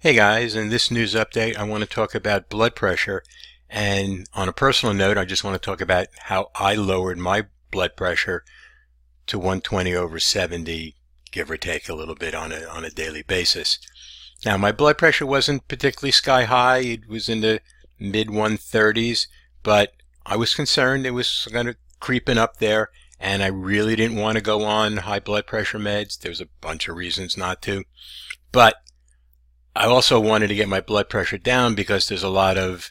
Hey guys, in this news update I want to talk about blood pressure, and on a personal note I just want to talk about how I lowered my blood pressure to 120/70, give or take a little bit on a daily basis. Now my blood pressure wasn't particularly sky high, it was in the mid 130s, but I was concerned it was kind of creeping up there, and I really didn't want to go on high blood pressure meds. There's a bunch of reasons not to, but I also wanted to get my blood pressure down because there's a lot of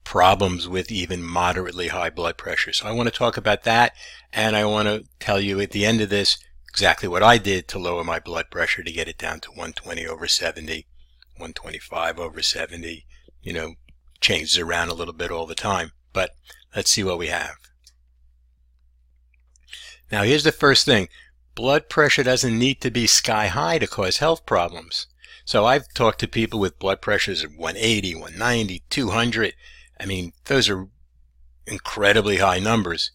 problems with even moderately high blood pressure. So I want to talk about that, and I want to tell you at the end of this exactly what I did to lower my blood pressure to get it down to 120/70, 125/70, changes around a little bit all the time. But let's see what we have. Now here's the first thing. Blood pressure doesn't need to be sky high to cause health problems. So I've talked to people with blood pressures of 180, 190, 200. I mean, those are incredibly high numbers.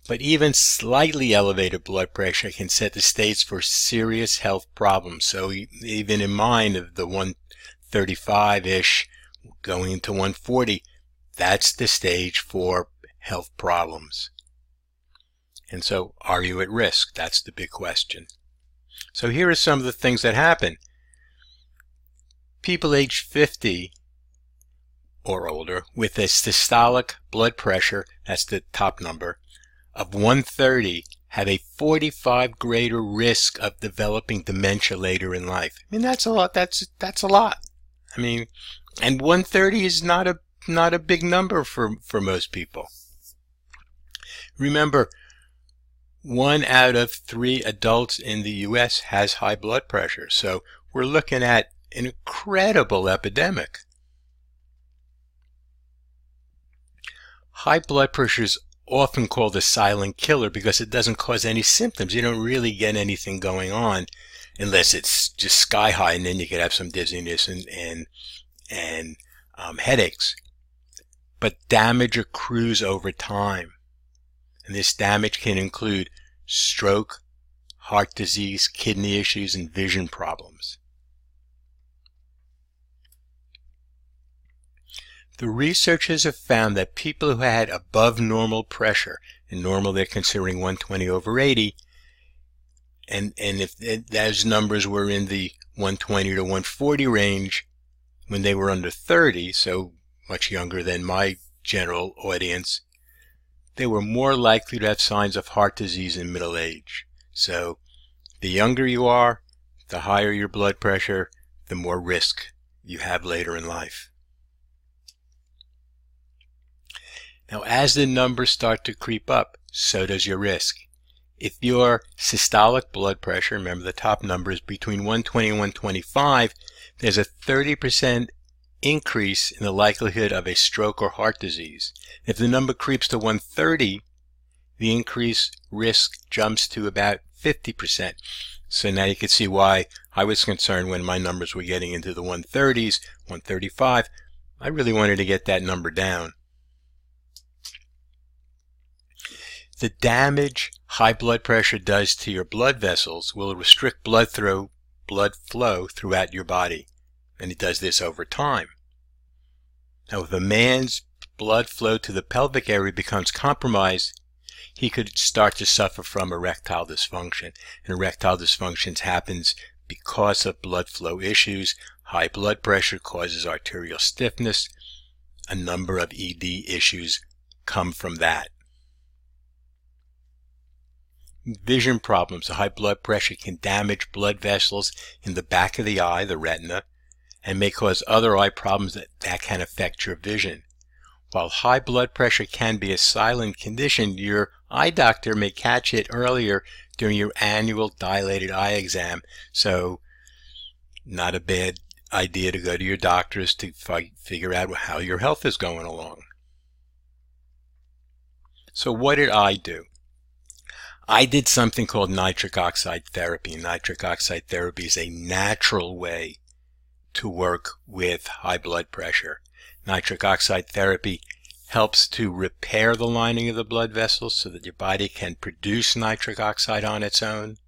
But even slightly elevated blood pressure can set the stage for serious health problems. So even in mine of the 135-ish going to 140, that's the stage for health problems. And so are you at risk? That's the big question. So here are some of the things that happen. People age 50 or older with a systolic blood pressure, that's the top number, of 130 have a 45 greater risk of developing dementia later in life. I mean, that's a lot. That's a lot. I mean, and 130 is not a big number for most people. Remember, 1 out of 3 adults in the U.S. has high blood pressure. So we're looking at an incredible epidemic. High blood pressure is often called a silent killer because it doesn't cause any symptoms. You don't really get anything going on unless it's just sky high, and then you could have some dizziness and headaches. But damage accrues over time, and this damage can include stroke, heart disease, kidney issues, and vision problems. The researchers have found that people who had above normal pressure, and normal they're considering 120/80, and if those numbers were in the 120 to 140 range when they were under 30, so much younger than my general audience, they were more likely to have signs of heart disease in middle age. So the younger you are, the higher your blood pressure, the more risk you have later in life. Now, as the numbers start to creep up, so does your risk. If your systolic blood pressure, remember the top number is between 120 and 125, there's a 30% increase in the likelihood of a stroke or heart disease. If the number creeps to 130, the increased risk jumps to about 50%. So now you can see why I was concerned when my numbers were getting into the 130s, 135. I really wanted to get that number down. The damage high blood pressure does to your blood vessels will restrict blood flow throughout your body, and it does this over time. Now, if a man's blood flow to the pelvic area becomes compromised, he could start to suffer from erectile dysfunction. And erectile dysfunction happens because of blood flow issues. High blood pressure causes arterial stiffness. A number of ED issues come from that. Vision problems. High blood pressure can damage blood vessels in the back of the eye, the retina, and may cause other eye problems that can affect your vision. While high blood pressure can be a silent condition, your eye doctor may catch it earlier during your annual dilated eye exam. So, not a bad idea to go to your doctors to figure out how your health is going along. So what did I do? I did something called nitric oxide therapy. Nitric oxide therapy is a natural way to work with high blood pressure. Nitric oxide therapy helps to repair the lining of the blood vessels so that your body can produce nitric oxide on its own,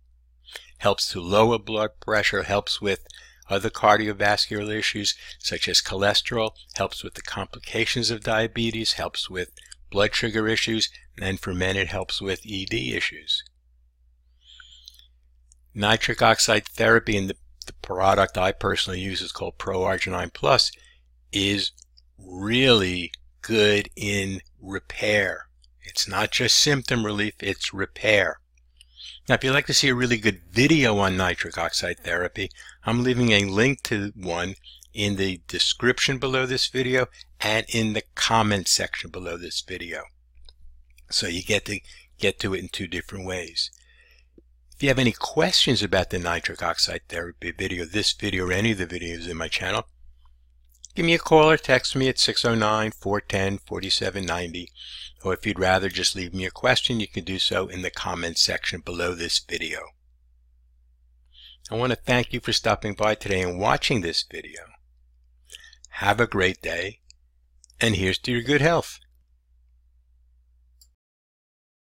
helps to lower blood pressure, helps with other cardiovascular issues such as cholesterol, helps with the complications of diabetes, helps with blood sugar issues, and for men it helps with ED issues. Nitric oxide therapy, and the product I personally use is called Pro-Arginine Plus, is really good in repair. It's not just symptom relief, it's repair. Now, if you'd like to see a really good video on nitric oxide therapy, I'm leaving a link to one in the description below this video and in the comment section below this video. So you get to it in two different ways. If you have any questions about the nitric oxide therapy video, this video, or any of the videos in my channel, give me a call or text me at 609-410-4790. Or if you'd rather just leave me a question, you can do so in the comment section below this video. I want to thank you for stopping by today and watching this video. Have a great day, and here's to your good health.